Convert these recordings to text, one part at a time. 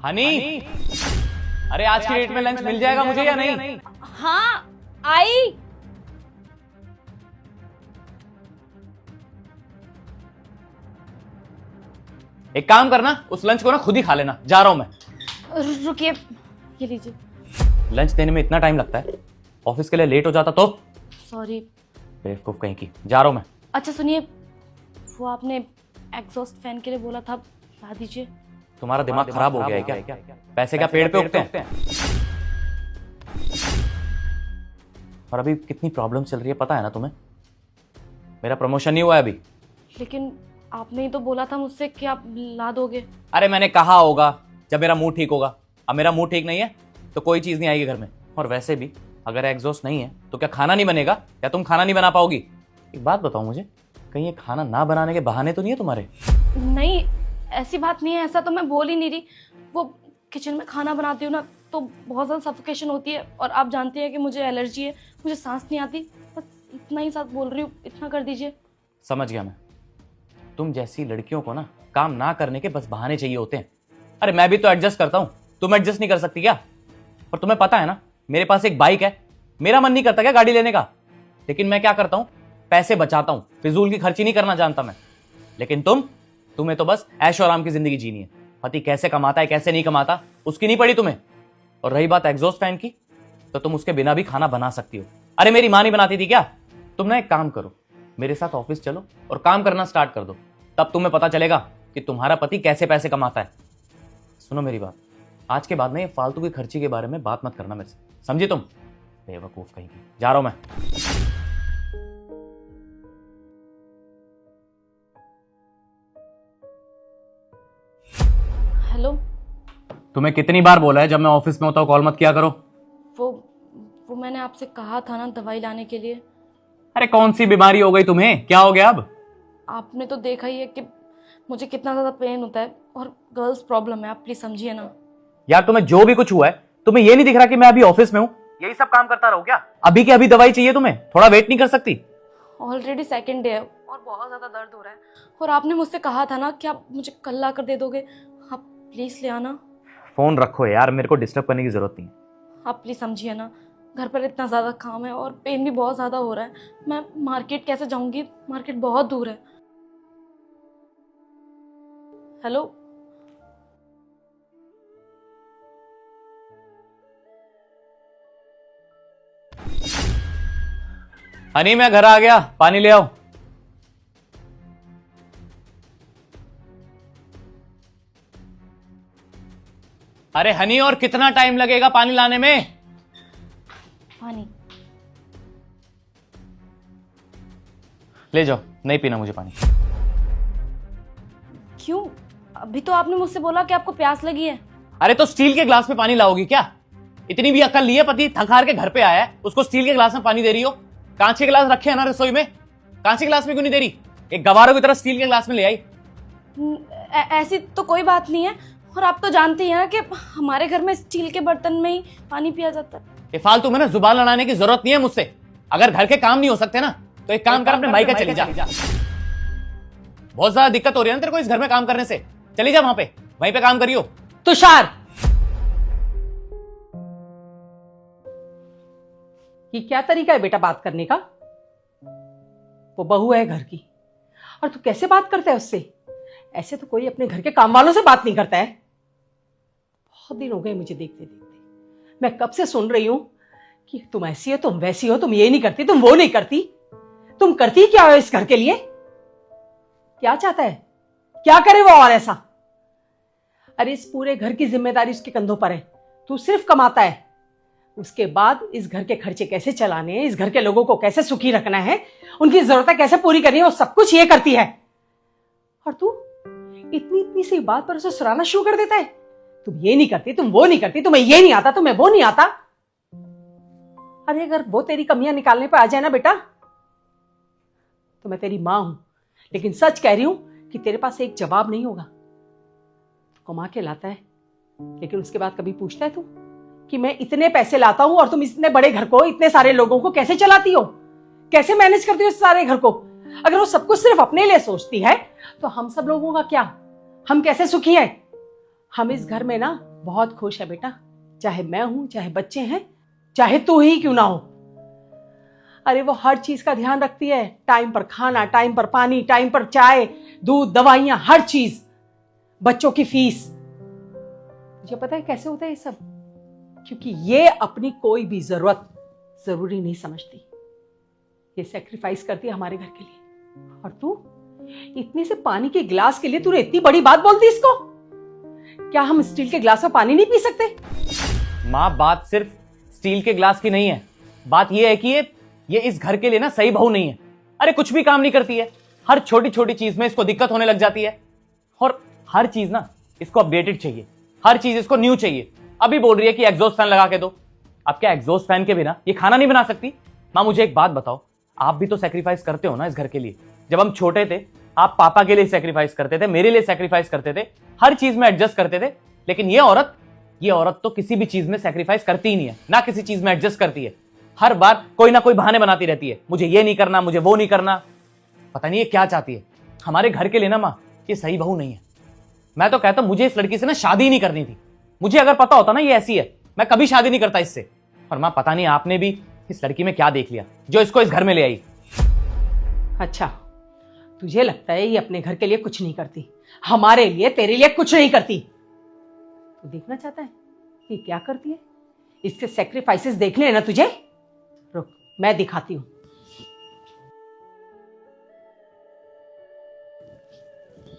हनी, अरे आज की डेट में लंच मिल जाएगा मुझे या नहीं? हाँ आई। एक काम करना, उस लंच को ना खुद ही खा लेना, जा रहा हूं मैं। रुकिए, ये लीजिए। लंच देने में इतना टाइम लगता है? ऑफिस के लिए लेट हो जाता तो? सॉरी। बेवकूफ कहीं की, जा रहा हूं मैं। अच्छा सुनिए, वो आपने एग्जॉस्ट फैन के लिए बोला था, ला दीजिए। तुम्हारा दिमाग खराब हो गया है क्या? पैसे क्या पेड़ पे उगते हैं? और अभी कितनी प्रॉब्लम चल रही है पता है ना तुम्हें? मेरा प्रमोशन नहीं हुआ है अभी। लेकिन आपने ही तो बोला था मुझसे कि आप ला दोगे। अरे मैंने कहा होगा जब मेरा मूड ठीक होगा। अब मेरा मूड ठीक नहीं है तो कोई चीज नहीं आएगी घर में। और वैसे भी अगर एग्जॉस्ट नहीं है तो क्या खाना नहीं बनेगा? क्या तुम खाना नहीं बना पाओगी? एक बात बताओ मुझे, कहीं ये खाना ना बनाने के बहाने तो नहीं है तुम्हारे? नहीं, ऐसी बात नहीं है, ऐसा तो मैं बोल ही नहीं रही। वो किचन में खाना बनाती हूँ ना तो बहुत ज़्यादा सफोकेशन होती है, और आप जानती हैं कि मुझे एलर्जी है, मुझे सांस नहीं आती। बस इतना ही साथ बोल रही हूँ, इतना कर दीजिए। समझ गया मैं। तुम जैसी लड़कियों को ना काम ना करने के बस बहाने चाहिए होते हैं। अरे मैं भी तो एडजस्ट करता हूँ, तुम एडजस्ट नहीं कर सकती क्या? और तुम्हें पता है ना मेरे पास एक बाइक है, मेरा मन नहीं करता क्या गाड़ी लेने का? लेकिन मैं क्या करता हूँ, पैसे बचाता हूँ, फिजूल की खर्ची नहीं करना जानता मैं। लेकिन तुम्हें तो बस ऐशो आराम की जिंदगी जीनी है। पति कैसे कमाता है कैसे नहीं कमाता उसकी नहीं पड़ी तुम्हें। और रही बात एग्जॉस्ट फैन की, तो तुम उसके बिना भी खाना बना सकती हो। अरे मेरी मां नहीं बनाती थी क्या? तुम ना एक काम करो, मेरे साथ ऑफिस चलो और काम करना स्टार्ट कर दो, तब तुम्हें पता चलेगा कि तुम्हारा पति कैसे पैसे कमाता है। सुनो मेरी बात, आज के बाद में ये फालतू की खर्ची के बारे में बात मत करना मेरे से, समझी तुम? बेवकूफ कहीं की, जा रहा हूं मैं। हेलो। तुम्हें कितनी बार बोला है जब मैं ऑफिस में होता हूं कॉल मत किया करो? वो मैंने आपसे कहा था ना दवाई लाने के लिए। अरे कौन सी बीमारी हो गई तुम्हें? क्या हो गया अब? आपने तो देखा ही है कि मुझे कितना ज़्यादा पेन होता है, और गर्ल्स प्रॉब्लम है, आप प्लीज समझिए ना। यार तुम्हें जो भी कुछ हुआ है, तुम्हें ये नहीं दिख रहा कि मैं अभी ऑफिस में हूँ? यही सब काम करता रहूं क्या? अभी की अभी दवाई चाहिए तुम्हें, थोड़ा वेट नहीं कर सकती? ऑलरेडी सेकंड डे है और बहुत ज़्यादा दर्द हो रहा है, और आपने मुझसे कहा था ना कि आप मुझे कल ला कर दे दोगे। आप प्लीज़ ले आना। फोन रखो यार, मेरे को डिस्टर्ब करने की जरूरत नहीं है। आप प्लीज़ समझिए ना, घर पर इतना ज़्यादा काम है और पेन भी बहुत ज़्यादा हो रहा है। मैं मार्केट कैसे जाऊंगी? मार्केट बहुत दूर है। हेलो। हनी मैं घर आ गया, पानी ले आओ। अरे हनी, और कितना टाइम लगेगा पानी लाने में? पानी ले जाओ, नहीं पीना मुझे पानी। क्यों? अभी तो आपने मुझसे बोला कि आपको प्यास लगी है। अरे तो स्टील के ग्लास में पानी लाओगी क्या? इतनी भी अकल नहीं है? पति थक हार के घर पे आया है, उसको स्टील के ग्लास में पानी दे रही हो? कांच के गिलास रखे हैं ना रसोई में, कांच के गिलास में क्यों नहीं दे रही? एक गवारों की तरह स्टील के गिलास में ले आई। ऐसी तो कोई बात नहीं है, और आप तो जानती हैं ना कि हमारे घर में स्टील के बर्तन में ही पानी पिया जाता है। ये फालतू में ना जुबान लड़ाने की जरूरत नहीं है मुझसे। अगर घर के काम नहीं हो सकते ना तो एक काम कर, अपने भाई का चली जा। बहुत ज्यादा दिक्कत हो रही है ना तेरे को इस घर में काम करने से। चली जा वहां पे, वहीं पे काम करियो। तुषार, ये क्या तरीका है बेटा बात करने का? वो बहू है घर की, और तू कैसे बात करता है उससे? ऐसे तो कोई अपने घर के काम वालों से बात नहीं करता है। बहुत दिन हो गए मुझे देखते देखते। मैं कब से सुन रही हूं कि तुम ऐसी हो, तुम वैसी हो, तुम ये नहीं करती, तुम वो नहीं करती। तुम करती क्या हो इस घर के लिए? क्या चाहता है? क्या करे वो और ऐसा? अरे इस पूरे घर की जिम्मेदारी उसके कंधों पर है। तू सिर्फ कमाता है, उसके बाद इस घर के खर्चे कैसे चलाने हैं, इस घर के लोगों को कैसे सुखी रखना है, उनकी जरूरतें कैसे पूरी करनी है, वो सब कुछ ये करती है। और तू इतनी इतनी सी बात पर उसे सराहना शुरू कर देता है। तुम ये नहीं करती, तुम वो नहीं करती, तुम्हें ये नहीं आता, तुम्हें वो नहीं आता। अरे अगर वो तेरी कमियां निकालने पे आ जाए ना बेटा, तो मैं तेरी मां हूं, लेकिन सच कह रही हूं कि तेरे पास एक जवाब नहीं होगा। तू कमा के लाता है, लेकिन उसके बाद कभी पूछता है तू कि मैं इतने पैसे लाता हूं और तुम इतने बड़े घर को, इतने सारे लोगों को कैसे चलाती हो, कैसे मैनेज करती हो इस सारे घर को? अगर वो सब कुछ सिर्फ अपने लिए सोचती है तो हम सब लोगों का क्या? हम कैसे सुखी हैं? हम इस घर में ना बहुत खुश है बेटा, चाहे मैं हूं, चाहे बच्चे हैं, चाहे तू ही क्यों ना हो। अरे वो हर चीज का ध्यान रखती है, टाइम पर खाना, टाइम पर पानी, टाइम पर चाय, दूध, दवाइयां, हर चीज, बच्चों की फीस। मुझे पता है कैसे होता है ये सब, क्योंकि ये अपनी कोई भी जरूरत जरूरी नहीं समझती। ये सेक्रीफाइस करती है हमारे घर के लिए। और तू इतने से पानी के गिलास के लिए तूने इतनी बड़ी बात बोल दी इसको। क्या हम स्टील के गिलास में पानी नहीं पी सकते? माँ, बात सिर्फ स्टील के ग्लास की नहीं है। बात यह है कि ये इस घर के लिए ना सही बहू नहीं है। अरे कुछ भी काम नहीं करती है, हर छोटी छोटी चीज में इसको दिक्कत होने लग जाती है। और हर चीज ना इसको अपडेटेड चाहिए, हर चीज इसको न्यू चाहिए। अभी बोल रही है कि एग्जॉस्ट फैन लगा के दो। अब क्या एग्जॉस्ट फैन के बिना ये खाना नहीं बना सकती? माँ मुझे एक बात बताओ, आप भी तो सेक्रीफाइस करते हो ना इस घर के लिए। जब हम छोटे थे आप पापा के लिए सेक्रीफाइस करते थे, मेरे लिए सेक्रीफाइस करते थे, हर चीज में एडजस्ट करते थे। लेकिन ये औरत तो किसी भी चीज में सेक्रीफाइस करती ही नहीं है, ना किसी चीज में एडजस्ट करती है। हर बार कोई ना कोई बहाने बनाती रहती है, मुझे ये नहीं करना, मुझे वो नहीं करना। पता नहीं ये क्या चाहती है। हमारे घर के लिए ना माँ ये सही बहू नहीं है। मैं तो कहता हूं मुझे इस लड़की से ना शादी नहीं करनी थी। मुझे अगर पता होता ना ये ऐसी है, मैं कभी शादी नहीं करता इससे। और माँ पता नहीं आपने भी इस लड़की में क्या देख लिया जो इसको इस घर में ले आई। अच्छा, तुझे लगता है ये अपने घर के लिए कुछ नहीं करती, हमारे लिए, तेरे लिए कुछ नहीं करती। तू देखना चाहता है कि क्या करती है? इसके सेक्रीफाइसेस देखने हैं ना तुझे? रुक, मैं दिखाती हूं।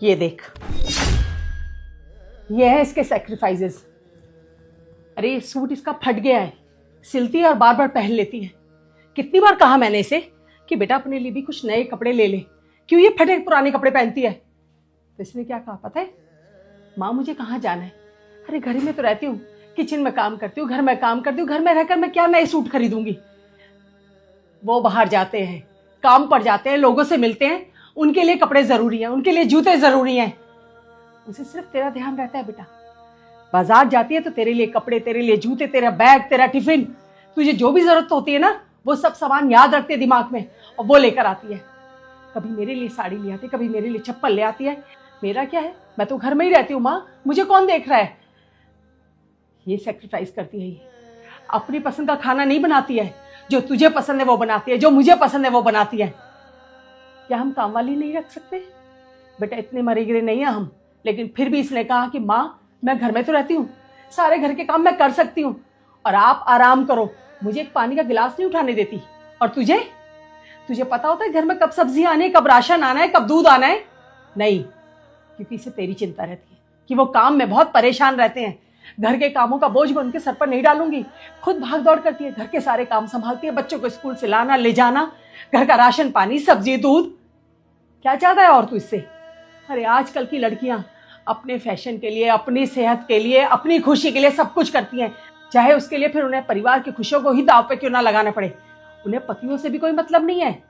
ये देख, ये है इसके सेक्रीफाइसेस। अरे ये सूट इसका फट गया है, सिलती है और बार बार पहन लेती है। कितनी बार कहा मैंने इसे कि बेटा अपने लिए भी कुछ नए कपड़े ले ले, क्यों ये फटे पुराने कपड़े पहनती है? तो इसने क्या कहा पता है? माँ मुझे कहाँ जाना है, अरे घर में तो रहती हूँ, किचन में काम करती हूँ, घर में काम करती हूँ, घर में रहकर मैं क्या नए सूट खरीदूंगी। वो बाहर जाते हैं, काम पर जाते हैं, लोगों से मिलते हैं, उनके लिए कपड़े जरूरी हैं, उनके लिए जूते जरूरी हैं। उसे सिर्फ तेरा ध्यान रहता है बेटा। बाजार जाती है तो तेरे लिए कपड़े, तेरे लिए जूते, तेरा बैग, तेरा टिफिन, तुझे जो भी जरूरत होती है ना वो सब सामान याद रखते दिमाग में और वो लेकर आती है। कभी मेरे लिए साड़ी ले आती है, कभी मेरे लिए चप्पल ले आती है। मेरा क्या है, मैं तो घर में ही रहती हूँ माँ, मुझे कौन देख रहा है? ये सेक्रीफाइस करती है, ये अपनी पसंद का खाना नहीं बनाती है, जो तुझे पसंद है वो बनाती है, जो मुझे पसंद है वो बनाती है। क्या हम काम वाली नहीं रख सकते? बेटा इतने मरे गिरे नहीं है हम, लेकिन फिर भी इसने कहा कि माँ मैं घर में तो रहती हूँ, सारे घर के काम मैं कर सकती हूँ और आप आराम करो, मुझे एक पानी का गिलास नहीं उठाने देती। और तुझे पता होता है घर में कब सब्जी आने, कब राशन आना है, कब दूध आना है? नहीं, क्योंकि इसे तेरी चिंता रहती है कि वो काम में बहुत परेशान रहते हैं। घर के कामों का बोझ मैं उनके सर पर नहीं डालूंगी। खुद भाग दौड़ करती है, घर के सारे काम संभालती है, बच्चों को स्कूल से लाना ले जाना, घर का राशन पानी, सब्जी, दूध। क्या चाहता है और तू इससे? अरे आजकल की लड़कियां अपने फैशन के लिए, अपनी सेहत के लिए, अपनी खुशी के लिए सब कुछ करती हैं, चाहे उसके लिए फिर उन्हें परिवार की खुशियों को ही दांव पे क्यों ना लगाना पड़े। उन्हें पतियों से भी कोई मतलब नहीं है।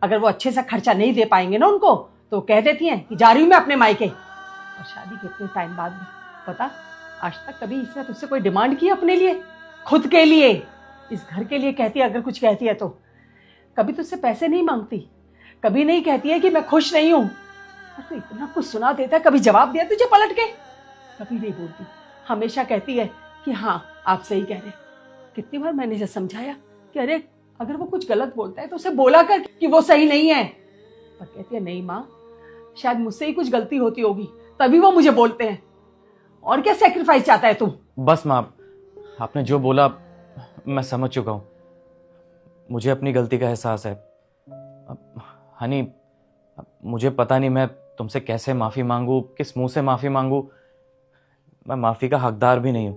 अगर वो अच्छे से खर्चा नहीं दे पाएंगे ना उनको, तो कह देती हैं कि जा रही हूं मैं अपने मायके। और शादी के इतने टाइम बाद भी पता, आज तक कभी इसने तुझसे कोई डिमांड की अपने लिए, खुद के लिए, इस घर के लिए कहती है? अगर कुछ कहती है तो कभी तुझसे पैसे नहीं मांगती, कभी नहीं कहती है कि मैं खुश नहीं हूं। तो इतना कुछ सुना देता है, कभी जवाब दिया तुझे पलट के? कभी नहीं बोलती, हमेशा कहती है कि हाँ आप सही कह रहे। कितनी बार मैंने इसे समझाया कि अरे अगर वो कुछ गलत बोलता है तो उसे बोला कर कि वो सही नहीं है, पर कहती है नहीं माँ, शायद मुझसे ही कुछ गलती होती होगी तभी वो मुझे बोलते हैं। और क्या सेक्रीफाइस चाहता है तू? बस माँ, आपने जो बोला मैं समझ चुका हूं, मुझे अपनी गलती का एहसास है। हनी, मुझे पता नहीं मैं तुमसे कैसे माफी मांगू, किस मुंह से माफी मांगू। मैं माफी का हकदार भी नहीं हूं,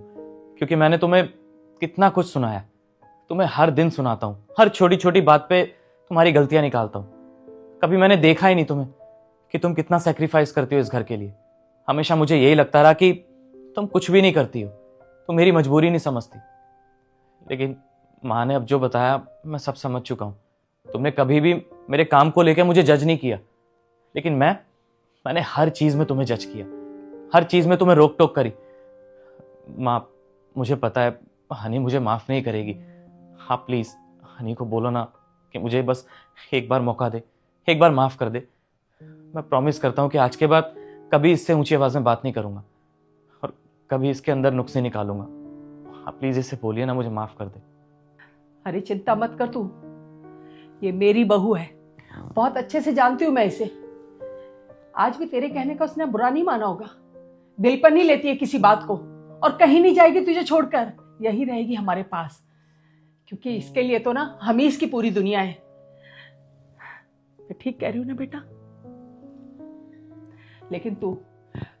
क्योंकि मैंने तुम्हें कितना कुछ सुनाया, तुम्हें हर दिन सुनाता हूं, हर छोटी छोटी बात पे तुम्हारी गलतियां निकालता हूं। कभी मैंने देखा ही नहीं तुम्हें कि तुम कितना सेक्रीफाइस करती हो इस घर के लिए। हमेशा मुझे यही लगता रहा कि तुम कुछ भी नहीं करती हो, तुम मेरी मजबूरी नहीं समझती। लेकिन माँ ने अब जो बताया मैं सब समझ चुका हूं। तुमने कभी भी मेरे काम को लेकर मुझे जज नहीं किया, लेकिन मैंने हर चीज में तुम्हें जज किया, हर चीज में तुम्हें रोक टोक करी। माँ मुझे पता है हनी मुझे माफ नहीं करेगी। हाँ प्लीज हनी को बोलो ना कि मुझे बस एक बार मौका दे, एक बार माफ कर दे। मैं प्रॉमिस करता हूं कि आज के बाद कभी इससे ऊंची आवाज में बात नहीं करूंगा। और कभी इसके अंदर नुक्से निकालूंगा। आप प्लीज इससे बोलिए ना, मुझे माफ कर दे। अरे चिंता मत कर तू, ये मेरी बहू है, बहुत अच्छे से जानती हूं मैं इसे। आज भी तेरे कहने का उसने बुरा नहीं माना होगा। दिल पर नहीं लेती है किसी बात को, और कहीं नहीं जाएगी तुझे छोड़कर, यही रहेगी हमारे पास, क्योंकि इसके लिए तो ना हम ही इसकी पूरी दुनिया है। मैं ठीक कह रही हूं ना बेटा? लेकिन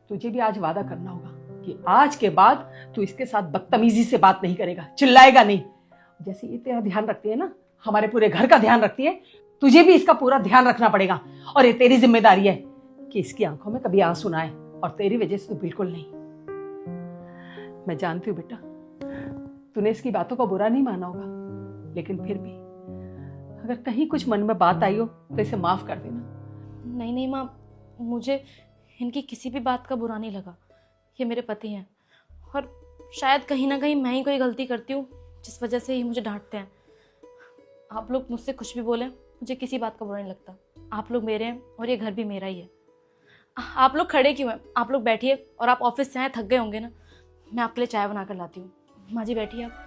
तुझे भी आज वादा करना होगा कि आज के बाद तू इसके साथ बदतमीजी से बात नहीं करेगा, चिल्लाएगा नहीं। जैसे ये तेरा ध्यान रखती है ना, हमारे पूरे घर का ध्यान रखती है, तुझे भी इसका पूरा ध्यान रखना पड़ेगा। और ये तेरी जिम्मेदारी है कि इसकी आंखों में कभी आंसू ना आए, और तेरी वजह से तो बिल्कुल नहीं। मैं जानती हूँ बेटा, तूने इसकी बातों का बुरा नहीं माना होगा, लेकिन फिर भी अगर कहीं कुछ मन में बात आई हो तो इसे माफ कर देना। नहीं नहीं माँ, मुझे इनकी किसी भी बात का बुरा नहीं लगा। ये मेरे पति हैं, और शायद कहीं ना कहीं मैं ही कोई गलती करती हूँ जिस वजह से ये मुझे डांटते हैं। आप लोग मुझसे कुछ भी बोलें, मुझे किसी बात का बुरा नहीं लगता। आप लोग मेरे हैं और ये घर भी मेरा ही है। आप लोग खड़े क्यों हैं? आप लोग बैठिए, और आप ऑफिस से आए, थक गए होंगे ना, मैं आपके लिए चाय बना कर लाती हूँ। माँ जी बैठिए आप।